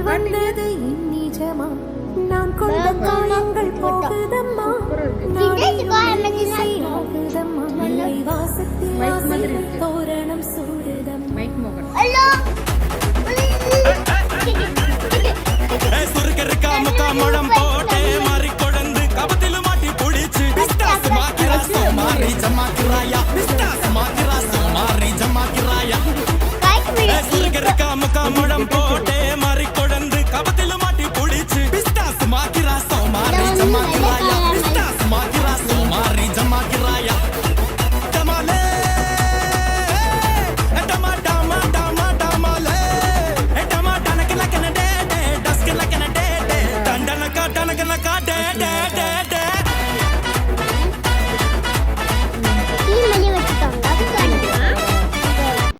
வந்தது நிஜமா நான் கொண்ட காயங்கள் போகுதம்மா நாடி ஆகுதம்மா வாசத்தில் தோரணம் சூடுதம்மா